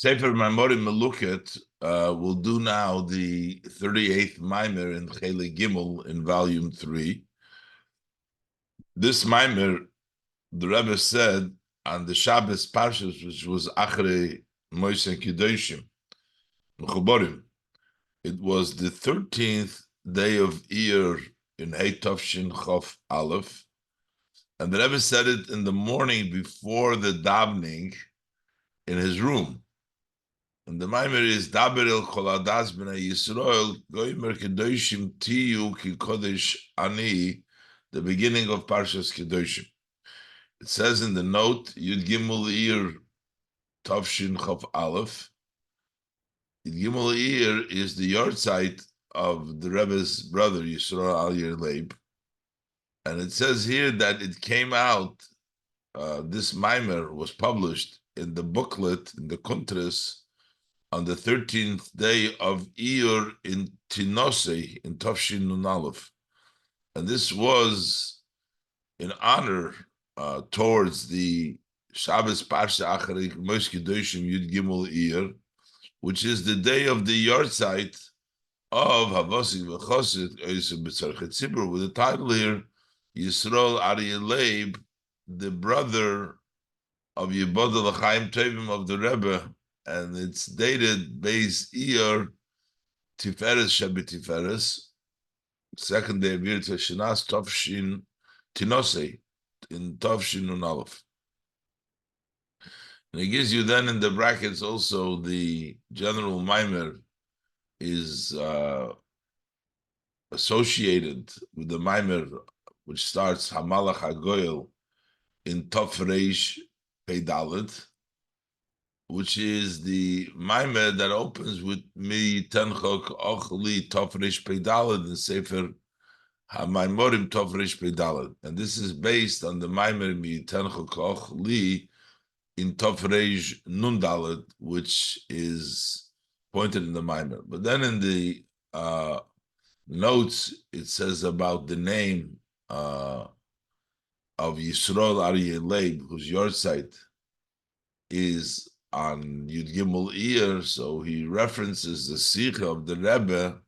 Sefer Maimorim Meluket will do now the 38th Maimer in Chele Gimel in volume 3. This Maimer, the Rebbe said on the Shabbos Parshas, which was אחרי Moshe and Kiddushim, Mechuborim. It was the 13th day of Eir in Chof Aleph, and the Rebbe said it in the morning before the davening in his room. And the Maimer is Daber el Koladas b'nei Yisrael goymer Kedoshim tiyu ki kodesh ani, the beginning of Parshas Kedoshim. It says in the note Yud Gimel Eir Tavshin Chof Aleph. Yud Gimel Eir is the yahrzeit of the Rebbe's brother Yisrael Al Yer Leib, and it says here that it came out. This Maimer was published in the booklet in the Kuntris on the 13th day of Eir in Tinosei in Tavshin Nun Aleph. And this was in honor towards the Shabbos Parsha Acharei Moshe Kiddushim Yud Gimel Eir, which is the day of the yahrzeit of Havasik V'Chosid Eisem B'Tzarchet Tzibur, with the title here, Yisrael Ari Leib, the brother of Yibodel L'Chaim Tovim of the Rebbe, and it's dated Beis Eir Tiferes Shebetiferes, second day of Eir Teshinas Tavshin Tinosei in Tavshin Nun Aleph. And it gives you then in the brackets also the general Maimer is associated with the Maimer which starts Hamalach HaGoyel in Tov Reish Pei Dalet, which is the Maimer that opens with Mi Tenchok Ochli Tov Reish Pei Dalet in Sefer HaMaimorim Tov Reish Pei Dalet. And this is based on the Maimer Mi Tenchok Ochli in Tov Reish Nun Dalet, which is pointed in the Maimer. But then in the notes, it says about the name of Yisrael Ari Leib, whose yahrzeit is on Yud Gimel Eir, so he references the Sikha of the Rebbe,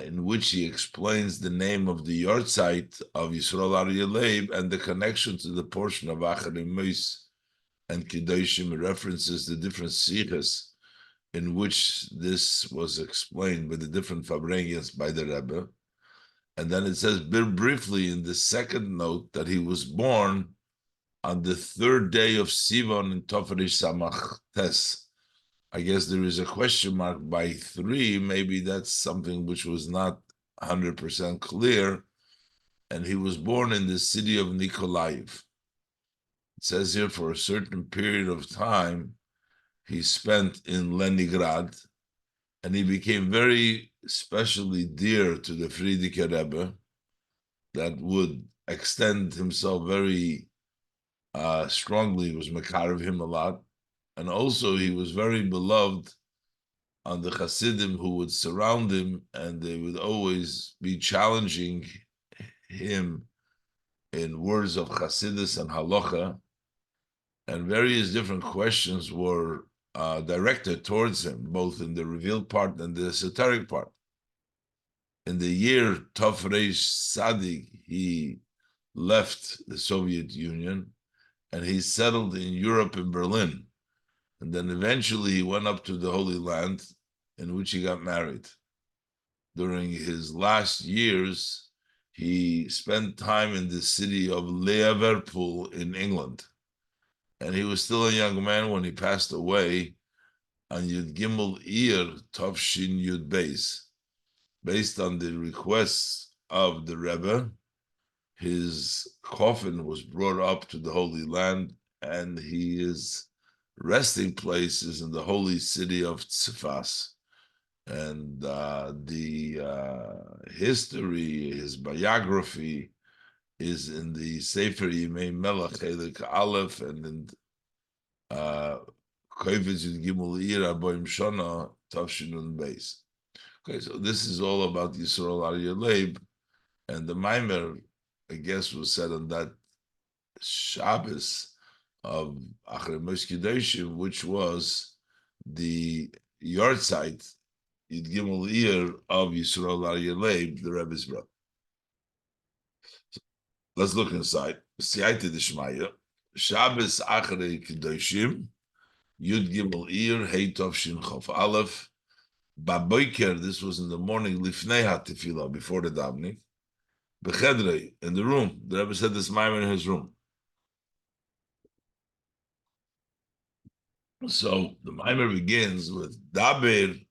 in which he explains the name of the yahrzeit of Yisrael Ari Leib and the connection to the portion of Acharei Moshe and Kiddushim. References the different Sikhas in which this was explained by the different Fabrengians by the Rebbe. And then it says briefly in the second note that he was born on the third day of Sivan in Tov Reish Samach Tes. I guess there is a question mark by 3. Maybe that's something which was not 100% clear. And he was born in the city of Nikolaev. It says here for a certain period of time he spent in Leningrad, and he became very especially dear to the Frierdiker Rebbe, that would extend himself very strongly, was mekar of him a lot. And also he was very beloved on the Hasidim who would surround him, and they would always be challenging him in words of Hasidus and Halacha, and various different questions were directed towards him, both in the revealed part and the esoteric part. In the year Tov Reish Sadig, he left the Soviet Union and he settled in Europe, in Berlin. And then eventually he went up to the Holy Land, in which he got married. During his last years, he spent time in the city of Liverpool in England. And he was still a young man when he passed away on Yud Gimel Eir Tavshin Yud Beis. Based on the requests of the Rebbe, his coffin was brought up to the Holy Land, and his resting place is in the holy city of Tzfas. And the history, his biography, is in the Sefer Yimei Melech Chelik Aleph, and in Kovetz Yud Gimel Eir Aboim Shana Tavshin Nun Beis. Okay, so this is all about Yisrael Ari Leib, and the Maimer, I guess, was said on that Shabbos of Achrei Moshe Kiddushim, which was the yard site, you'd give a ear of Yisrael Aryeh Leib, the Rebbe's brother. Let's look inside. Siyata Dishmaya, Shabbos Achrei Kedoshim, Yud Gimel Ear, Tov Chof Aleph, Bobker, this was in the morning, Lifnei HaTefila, before the davening, בחדרו, in the room. The Rebbe said this Maimer in his room. So the Maimer begins with Daber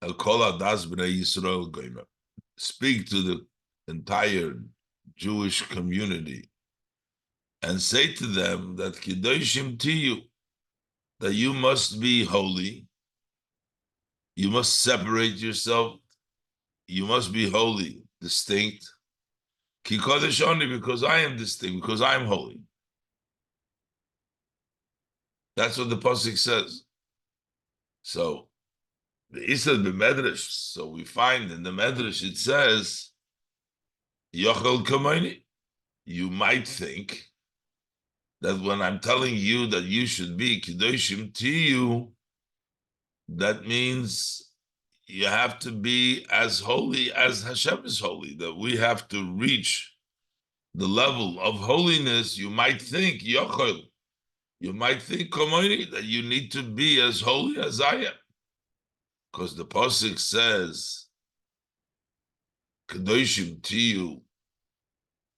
El Kol Adas Bnei Yisrael Goymer. Speak to the entire Jewish community and say to them that Kedoshim Tiyu, that you must be holy, you must separate yourself, you must be holy, distinct. Ki Kodesh only because I am distinct, because I am holy. That's what the pasuk says. So the Isad b'Medrash. So we find in the Medrash it says, Yochel Kamayni. You might think that when I'm telling you that you should be Kedoshim to you, that means you have to be as holy as Hashem is holy, that we have to reach the level of holiness. You might think, Yochel, you might think, Kamayni, that you need to be as holy as I am. Because the pasuk says, Kedoshim to you,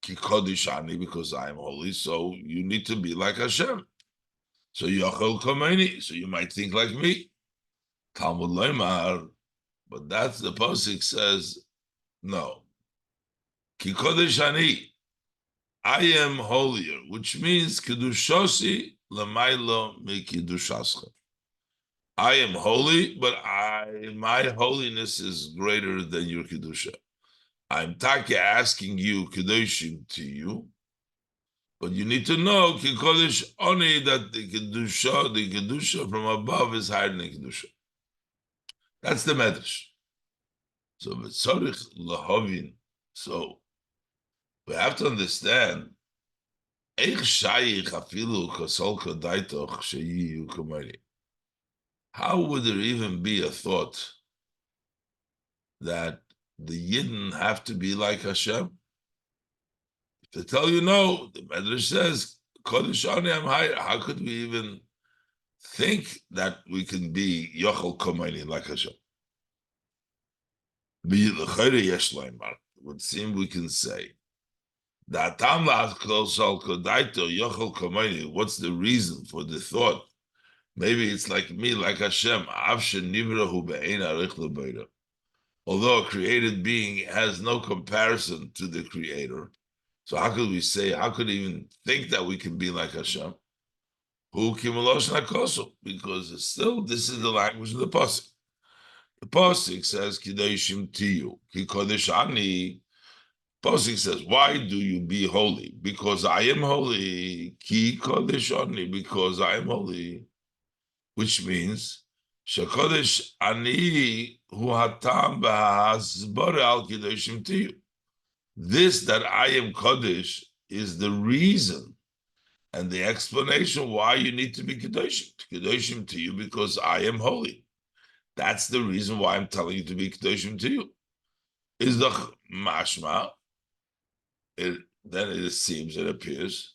Ki Kodesh Ani, because I am holy, so you need to be like Hashem. So Yochel Kameni, so you might think like me. Talmud Leimar, but that's the pasuk says, no. Ki Kodesh Ani, I am holier, which means Kedushosi Lamailo Mi Kedushascha. I am holy, but my holiness is greater than your Kedusha. I'm taka asking you Kedoshim to you, but you need to know Kodesh only that the Kedusha from above is higher than the Kedusha. That's the Medrash. So V'tzorich Lahavin. So we have to understand Eich Shayich Afilu Kasol Kadaitoch Sheyiyu Kamari. How would there even be a thought that the Yidden have to be like Hashem? If they tell you no, the Medrash says, Kodesh Ani, I'm higher. How could we even think that we can be Yochel Komayni like Hashem? It would seem we can say, what's the reason for the thought? Maybe it's like me, like Hashem. Although a created being has no comparison to the Creator, so how could we say, how could we even think that we can be like Hashem? Because still, this is the language of the pasuk. The pasuk says, Kedoshim tiyu, ki kodesh ani. Pasuk says, why do you be holy? Because I am holy. Ki kodesh ani, because I am holy. Which means, shekodesh ani hu hatam b'hasbara al kedoshim tiyu. This that I am Kodesh is the reason and the explanation why you need to be Kedoshim to you, because I am holy. That's the reason why I'm telling you to be Kedoshim to you. Is the mashma, then it seems, it appears,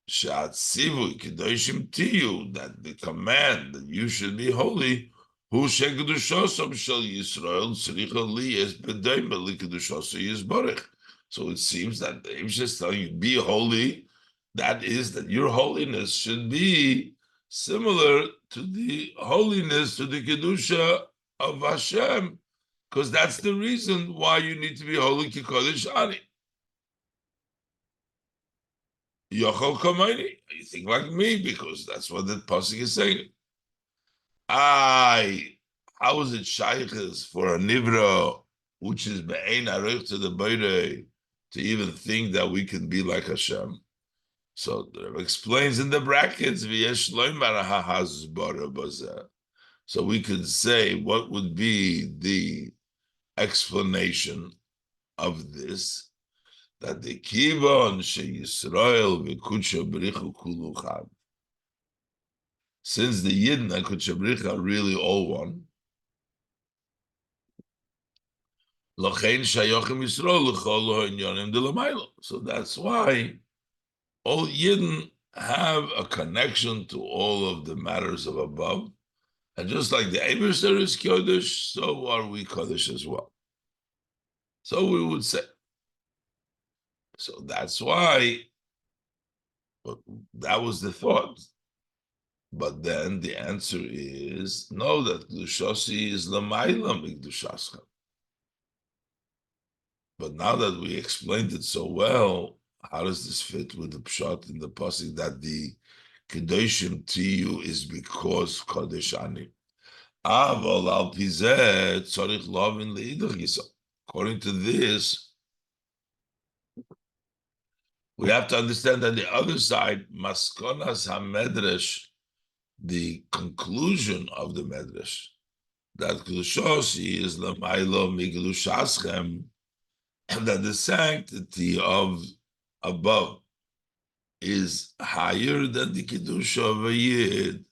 Shatzivu Kedoshim to you, that the command that you should be holy, Hu Shekedushosam Shel Yisrael Tzricha Li Es B'Deima Li Kedushosa Yisborech. So it seems that the Eibush is telling you, be holy. That is, that your holiness should be similar to the holiness, to the Kedusha of Hashem, because that's the reason why you need to be holy, Ki Kodesh Ani. Yochel Kamayni, you think like me, because that's what the pasuk is saying. How is it shaykhs for a nivra, which is be'ein arich to the Beire, to even think that we can be like Hashem? So the Rebbe explains in the brackets, so we could say what would be the explanation of this, that the kivon she Yisrael v'kudsha b'richu kulu chad. since the Yidden and Kutchabricha are really all one, so that's why all Yidden have a connection to all of the matters of above. And just like the Eibishter is Kodesh, so are we Kodesh as well. So we would say. So that's why, but that was the thought. But then the answer is no, that Kedushasi is Lamaila Mikdushascha. But now that we explained it so well, how does this fit with the pshat in the pasuk that the Kedoshim to you is because Kodesh Ani? Aval al pizeh tzarich lavin leidach yisa. According to this, we have to understand that the other side, maskonas hamedrash, the conclusion of the medrash, that kedushosi is lamailo migdushaschem, and that the sanctity of above is higher than the kedusha of a yid.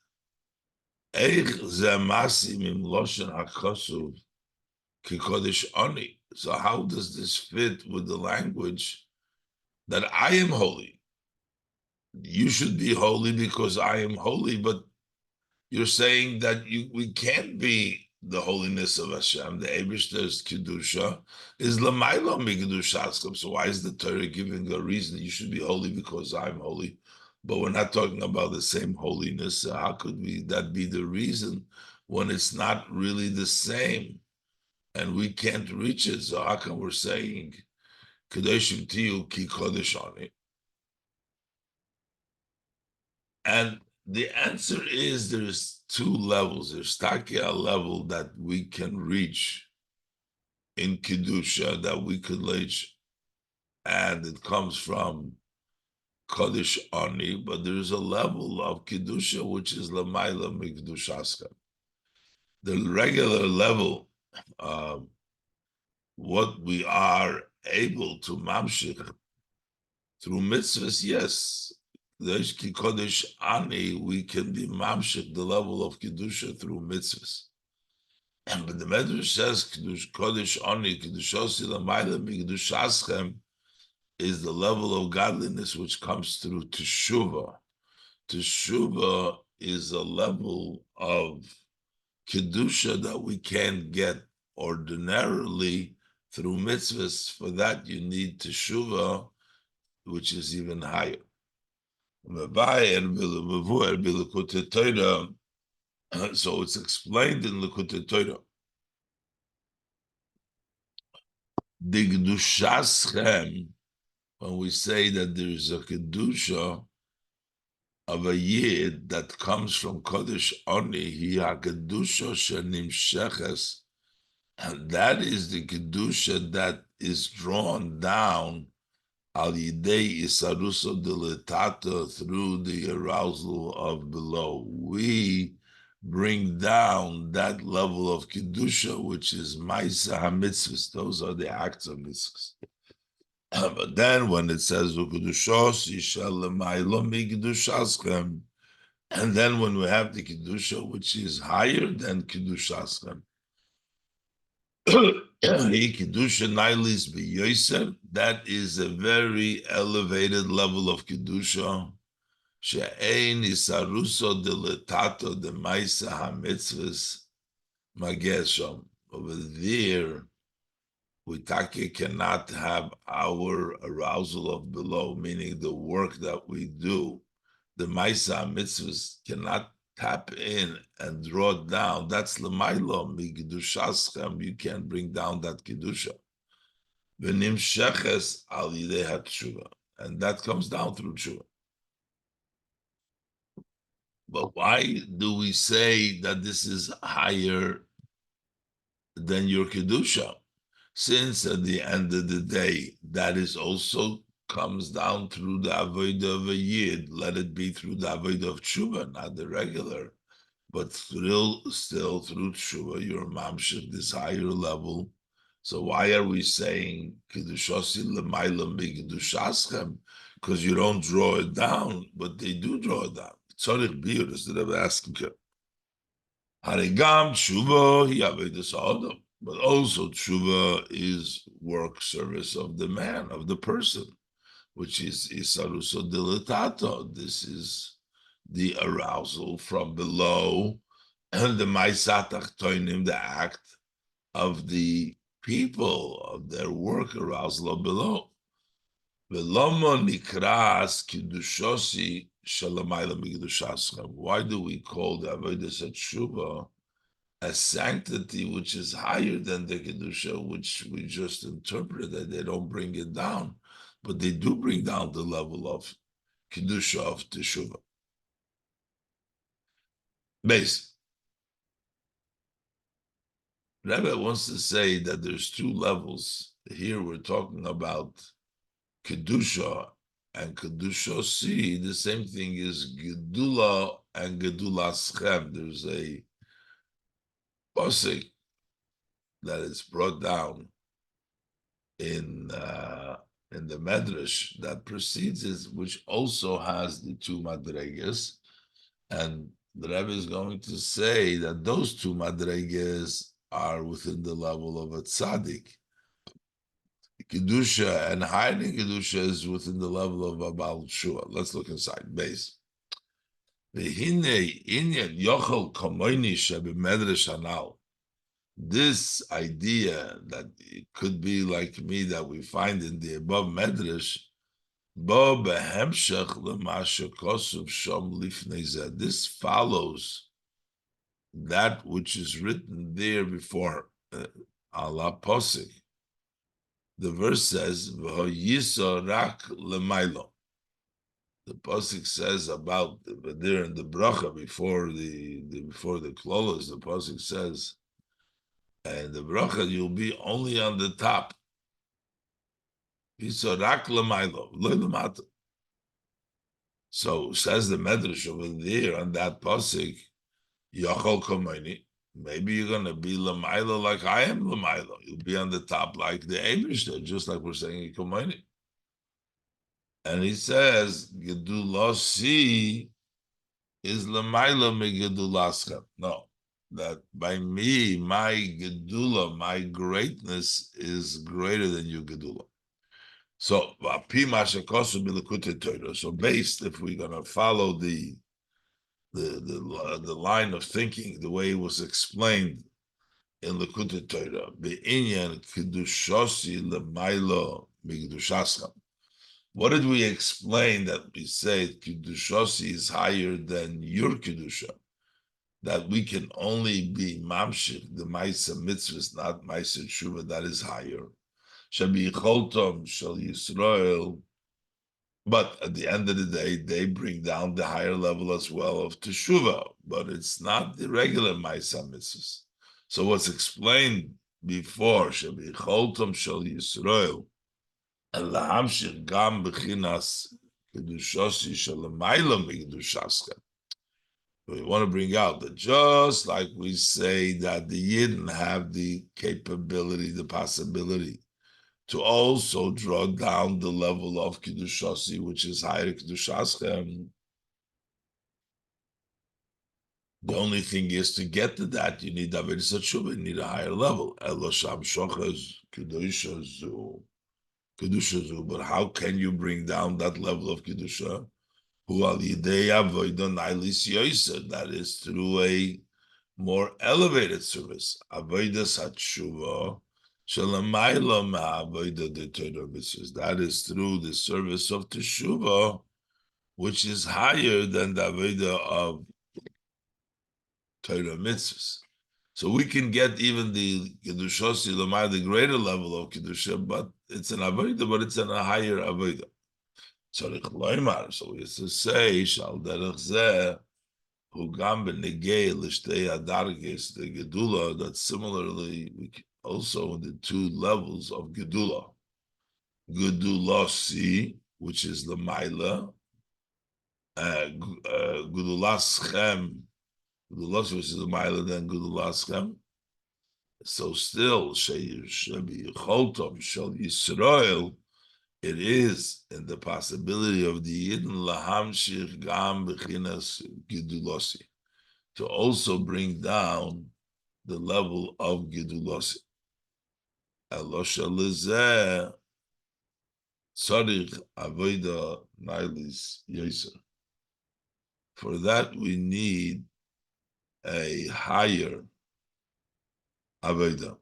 Eich ze masim im loshen hakosuv ki kodesh oni. So how does this fit with the language that I am holy? You should be holy because I am holy, but you're saying that we can't be the holiness of Hashem. The Eibishter's Kedusha is L'mayla Mikedushaskam. So why is the Torah giving the reason you should be holy because I'm holy? But we're not talking about the same holiness. So how could that be the reason when it's not really the same? And we can't reach it. So how come we're saying Kedoshim Tiyu Ki Kodesh Ani? And the answer is there's two levels. There's Takia level that we can reach in Kedusha, that we could reach, and it comes from Kodesh Ani, but there's a level of Kedusha which is Lamaila Mikdushaska. The regular level, what we are able to mamshich through mitzvahs, yes. Kodesh Ani, we can be mamshich the level of Kedusha through mitzvahs. But the Medrash says Kodesh Ani, Kedushosi Lamaila Mikdushaschem is the level of godliness which comes through Teshuvah. Teshuvah is a level of Kedusha that we can't get ordinarily through mitzvahs. For that you need Teshuvah, which is even higher. So it's explained in Likutei Torah. The Kedushaschem, when we say that there is a Kedusha of a Yid that comes from Kodesh Oni, he ha Kedusha shenimsheches, and that is the Kedusha that is drawn down al yidei isaruso deletata, through the arousal of below. We bring down that level of Kedusha, which is Maisa HaMitzvahs. Those are the acts of mitzvahs. But then when it says V'Kedushos Yishal L'Maylo Mi'Kedushaschem, and then when we have the Kedusha, which is higher than Kedushaschem, that is a very elevated level of Kedusha. She'ein isaruso deletato de maisa hamitzvahs magesham. Over there, we cannot have our arousal of below, meaning the work that we do. The maisa hamitzvahs cannot tap in and draw it down. That's l'maylo mi'kedushaschem. You can't bring down that kedusha. V'nimsheches al yidei ha'teshuva, and that comes down through tshuva. But why do we say that this is higher than your kedusha? Since at the end of the day, that is also comes down through the avodah of a yid. Let it be through the avodah of tshuva, not the regular, but still through tshuva, your mamshich, this higher level. So why are we saying kedushosi l'mayla mi'kedushaschem? Because you don't draw it down, but they do draw it down. tzorich biur is the Rebbe asking him. Harigam tshuva hi avodas ha'adam. But also tshuva is work service of the man, of the person, which is isaruso dilatato. This is the arousal from below, and the maisatach toinim, the act of the people, of their work arousal below. Velomo nikras kidushosi shalamayla migdushascha. Why do we call the avodas tshuva a sanctity which is higher than the kedusha, which we just interpreted? They don't bring it down, but they do bring down the level of kedusha of teshuva. Base. Rebbe wants to say that there's two levels. Here we're talking about kedusha and kedusha si. The same thing is gedula and gedula schem. There's a pasuk that is brought down in the medrash that precedes it, which also has the two madregas, and the Rebbe is going to say that those two madregas are within the level of a tzaddik. Kedusha and hiding Kedusha is within the level of a Baal Shua. Let's look inside. Base. This idea that it could be like me that we find in the above medrash, this follows that which is written there before Allah posik. The verse says, rak lemailo. The pasuk says about there in the bracha before the klolos, the pasuk says, and the bracha you'll be only on the top. Rak lemailo, lo. So says the medrash over there on that pasuk, Yachol Komaini. Maybe you're going to be Lamaila like I am Lamaila. You'll be on the top like the Eibishter, just like we're saying in Komaini. And he says, Gedulasi is Lamaila me Gedulaska. No, that by me, my Gedula, my greatness is greater than your Gedula. So, so based, if we're going to follow the line of thinking, the way it was explained in Likutei Torah, be'inyan kedushosi lemailo migdushascha. What did we explain that we say kedushosi is higher than your kedusha? That we can only be mamshich the ma'isa mitzvahs, not ma'isa tshuva, that is higher. Shabi choltom shel Yisrael. But at the end of the day, they bring down the higher level as well of teshuva, but it's not the regular ma'isa mitzvahs. So what's explained before, Shabi Choltom Shel Yisrael, and Lahamshir Gam Bechinas Kedushosi Shel Maila Migdushascha. We want to bring out that just like we say that the Yidden have the capability, the possibility to also draw down the level of Kedushosi, which is higher Kedushascha. The only thing is to get to that, you need Avodas Tshuva, you need a higher level. But how can you bring down that level of Kedusha? That is through a more elevated service. That is through the service of Teshuvah, which is higher than the Avodah of Torah mitzvahs. So we can get even the Kedushosi Lamai, the greater level of Kedusha, but it's an Avodah, but it's in a higher Avodah. So we used to say, Shal Derech Zeh, Hu Gam B'Negei L'Shtei Adarges, the Gedula, that similarly, we also in the two levels of Gedula. Gedula Si, which is the Maila, Gedula Schem, Gedulas, which is the Maila, then Gedulas. So still, Shebi Choltom Shel Yisrael, it is in the possibility of the Yidden lahamshich gam bechinas gedulosi, to also bring down the level of gedulosi. Elosha lezeh tzarich avoda nailis yoser. For that we need a higher avoda.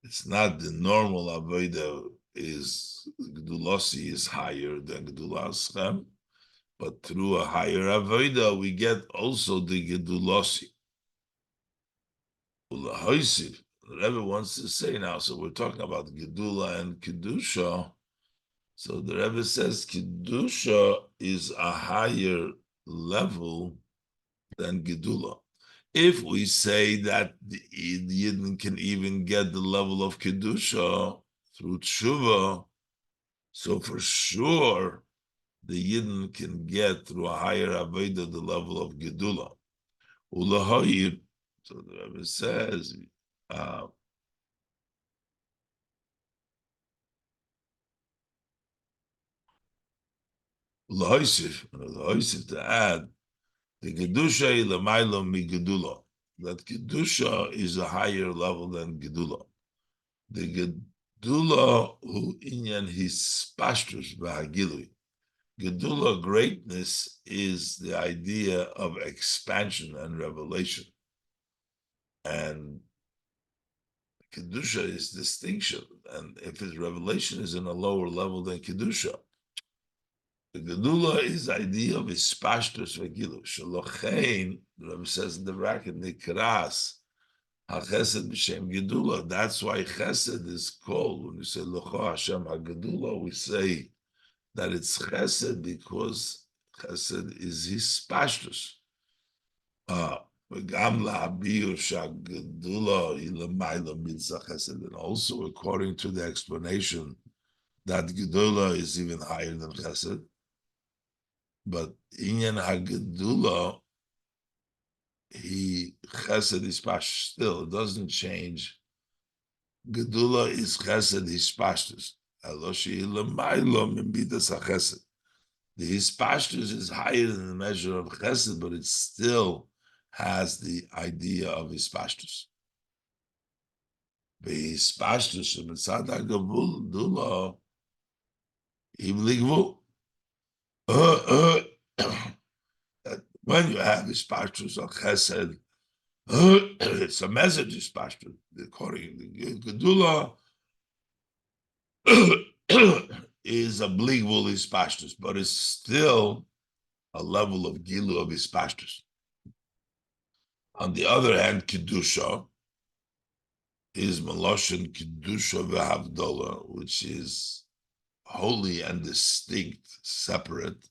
It's not the normal avoda is gedulosi is higher than gedulaschem, but through a higher avoda we get also the gedulosi. The Rebbe wants to say now, so we're talking about gedula and kedusha. So the Rebbe says kedusha is a higher level than gedula. If we say that the Yidden can even get the level of kedusha through tshuva, so for sure the Yidden can get through a higher avodah the level of gedula. Ulahayir, so the Rebbe says, L'hoisif to add, the kedusha l'maylo mi gedula, that kedusha is a higher level than gedula. The gedula hu inyan his pashtus v'hagilui. Gedula greatness is the idea of expansion and revelation, and kedusha is distinction. And if his revelation is in a lower level than kedusha, the gedula is the idea of his pashtus v'gilu. Shalochein, the Rebbe says in the bracket, nikras hachesed b'shem gedula. That's why chesed is called, when you say locho Hashem hagedula, we say that it's chesed because chesed is his pashtus. And also according to the explanation that gedula is even higher than chesed. But inyan hagedula, he chesed is pashtus still. It doesn't change. Gedula is chesed his pashtus. The his pashtus is higher than the measure of chesed, but it still has the idea of his pashtus. His pashtus mitzad hagedula ibligvu. When you have his pashtus of chesed, it's a message his pashtus. According to gedula is a bligvul his pashtus, but it's still a level of gilu of his pashtus. On the other hand, kedusha is meloshin kedusha v'havdola, which is holy and distinct, separate.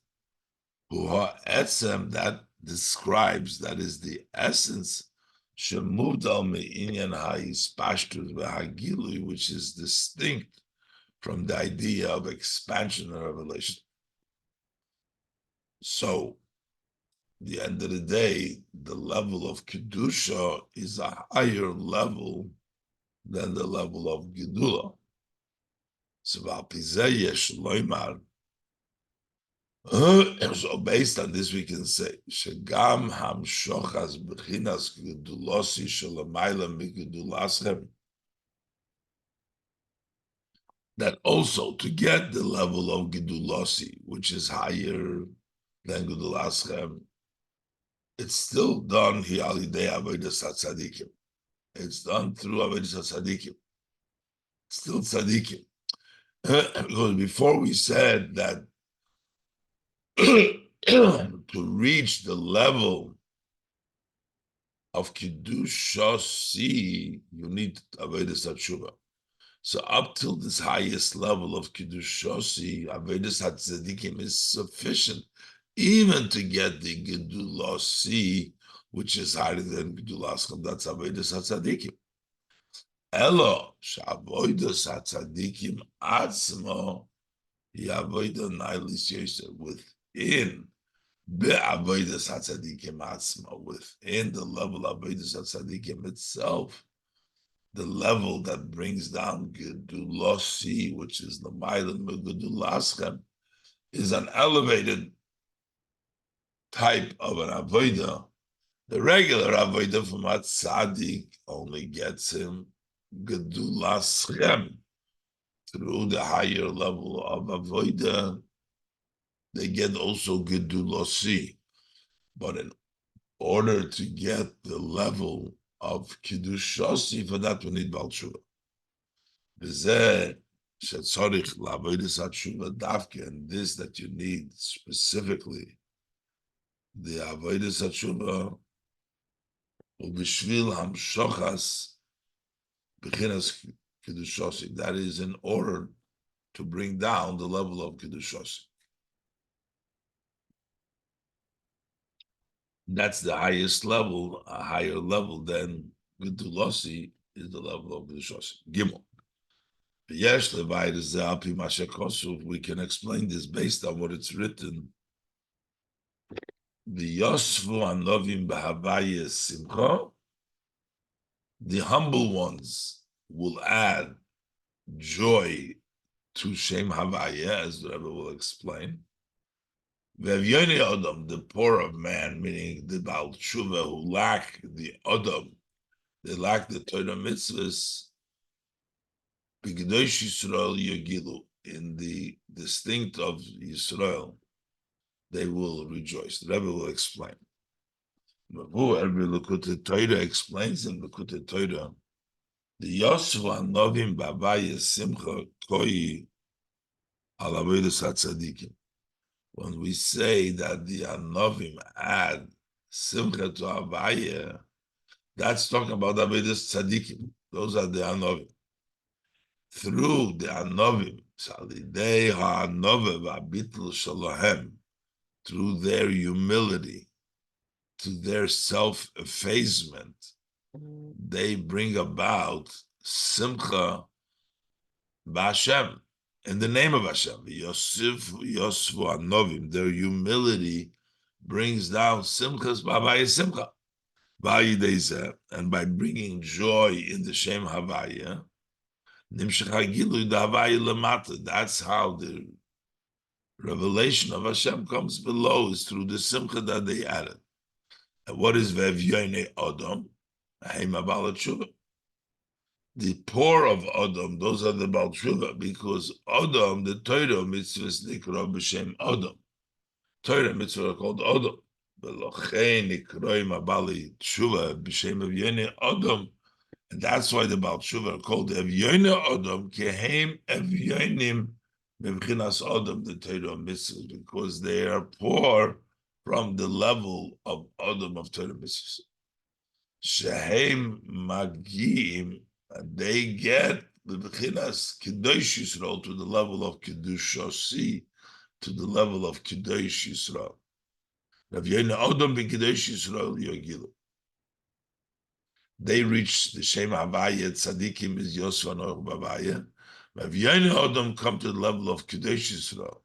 Etzem, that describes, that is the essence, shemuvdal me'inyan ha'is pashtus v'hagilui, which is distinct from the idea of expansion and revelation. So, at the end of the day, the level of kedusha is a higher level than the level of gedula. So, so based on this, we can say, Shegam hamshochas bechinas gedulosi shalamayla migedulaschem, that also to get the level of gedulosi, which is higher than gedulaschem, it's still done here alidei avodas hatzadikim. It's done through avodas hatzadikim. Still tzadikim. Because before we said that to reach the level of kedushasi, you need avodas hatshuva. So up till this highest level of kedushasi, avodas hatzadikim is sufficient, even to get the gedulasi, which is higher than gedulaschem. That's avodas hatzadikim. Elo shavodas hatzadikim atzmo yavoda nailis yosef, within be'avodas hatzadikim atzmo, within the level of avodas hatzadikim itself, the level that brings down Gedulosi, which is the Mailan Megudulaschem, is an elevated type of an avodah. The regular avodah from a tzaddik only gets him Gedulaschem. Through the higher level of avodah, they get also Gedulosi. But in order to get the level of Kiddushasi, for that we need Baal Tshuva. And this that you need specifically, the Avodah Tshuva, Ubishvil Hamshochas Bechinas Kiddushasi. That is in order to bring down the level of Kiddushasi. That's the highest level. A higher level than Gedulosi is the level of Kiddushasi. Gimel. We can explain this based on what it's written. The humble ones will add joy to Shem Havaya, as the Rebbe will explain. The poor of man, meaning the Baal Tshuva, who lack the Adam, they lack the Torah mitzvahs, B'Kedosh Yisrael Yogilu, in the distinct of Yisrael, they will rejoice. The Rebbe will explain. Every Lekutei Torah explains in Lekutei Torah, the Yosef Anovim Bavaya Simcha Koi Alavedas HaTzadikim. When we say that the Anovim add Simcha to Avaya, that's talking about Avedas Tzadikim. Those are the Anovim. Through the Anovim, Salidei HaAnove V'Abitl Shalahem, through their humility, to their self-effacement, they bring about Simcha B'Hashem, in the name of Hashem. Yosfu Anovim, their humility brings down Simchas B'Havaya Simcha. And by bringing joy in the Shem Havaya, that's how the revelation of Hashem comes below, is through the Simcha that they added. And what is Vev Adam? The poor of Adam, those are the Baal Tshuva, because Adam, the Torah mitzvahs nikra b'shem Adam. Torah mitzvah are called Adam. And that's why the Baal Tshuva are called Evyoine Adam, Kehem Evyoinim Mevchinas Adam, the Torah mitzvahs, because they are poor from the level of Adam of Torah mitzvahs. Shehem Magim, they get the Bechinas Kedosh Yisrael to the level of Kedushasi, to the level of Kedosh Yisrael. Rav Yonah Odom ben Kedosh Yisrael Yogilu. They reach the Shem Havaya, Tzadikim is Yosef Anoch Bavaya. Rav Yonah Odom come to the level of Kedosh Yisrael.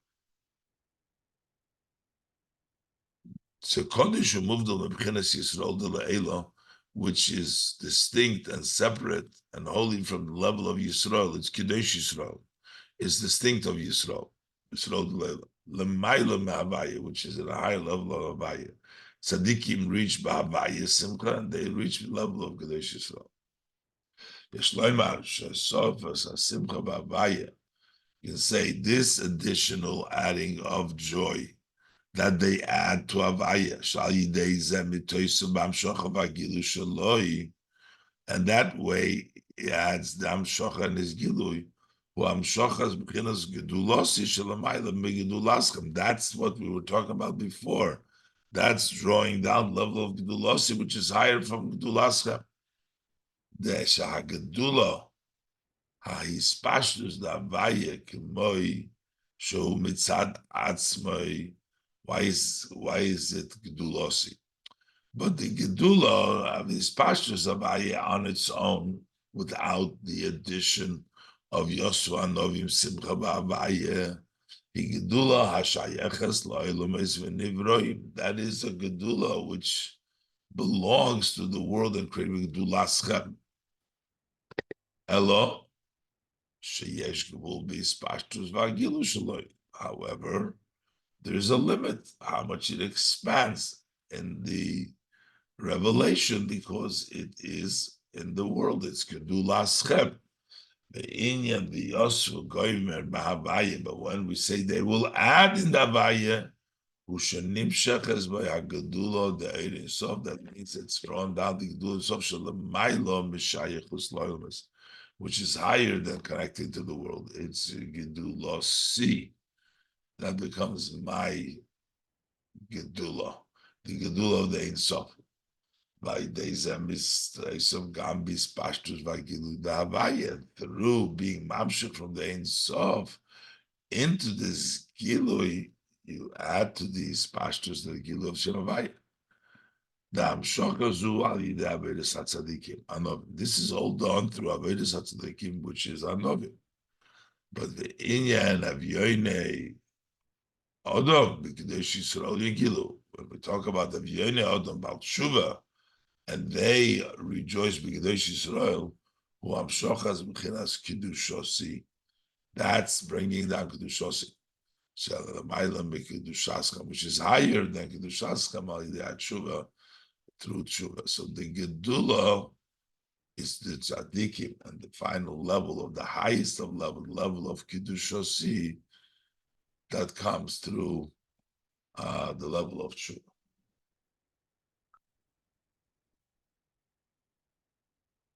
So Kodesh moved on the Bechinas Yisrael de Le'ela, which is distinct and separate and holy from the level of Yisrael. It's Kedosh Yisrael. It's distinct of Yisrael. Yisrael L'mayla me'Havaya, which is at a higher level of Havaya. Tzadikim reach b'Havaya Simcha, and they reach the level of Kedosh Yisrael. Yeshloimar she'sofas ha'simcha b'Havaya. You can say this additional adding of joy that they add to Havaya, and that way he adds the Amshocha and his Gilui, that's what we were talking about before. That's drawing down level of Gedulosi, which is higher from Gedulaschem. The Shahagedula, Hahispashtus da Havaya, Kemoi, Shehu Mitzad Atzmoi. Why is it Gedulosi? But the Gedula of his pastures Havaya on its own, without the addition of Yosua Novim Simcha B'Havaya, the Gedula Hashayeches Lo'elumes V'Nivroim. That is a Gedula which belongs to the world and created Gedulaschem. Elo, sheyesh gvul b'ispashtus v'agilu shaloi. However, there is a limit how much it expands in the revelation because it is in the world. It's kedulaschem. The inyan, the yosu, goymer, b'havaya. But when we say they will add in the havaya, ushanimshach es b'hagadulo the eirin sof, that means it's drawn down the gedula sof shalamaylo mishayachus loyalmas, which is higher than connected to the world. It's gedula si. That becomes my gedula, the gedula of the Ein Sof. By Deizemis of Gambis Pashtus Vagilu Davaya, through being mamshuk from the Ein Sof into this Gilui, you add to these Pashtus the Gilu of Shemavaya. This is all done through Avedis Hatzadikim, which is Anovim. But the Inyan of Yoinei Odom, B'Kadesh Yisrael Yegilu, when we talk about the Yoinei Odom, Bal Tshuva, and they rejoice B'Kadesh Yisrael, who Amshochas B'chinas Kidushosi, that's bringing down Kidushosi. Which is higher than Kidushaskam al Tshuva, through Tshuva. So the Gedula is the Tzadikim, and the final level of the highest of level of Kidushosi, that comes through the level of Tshuva.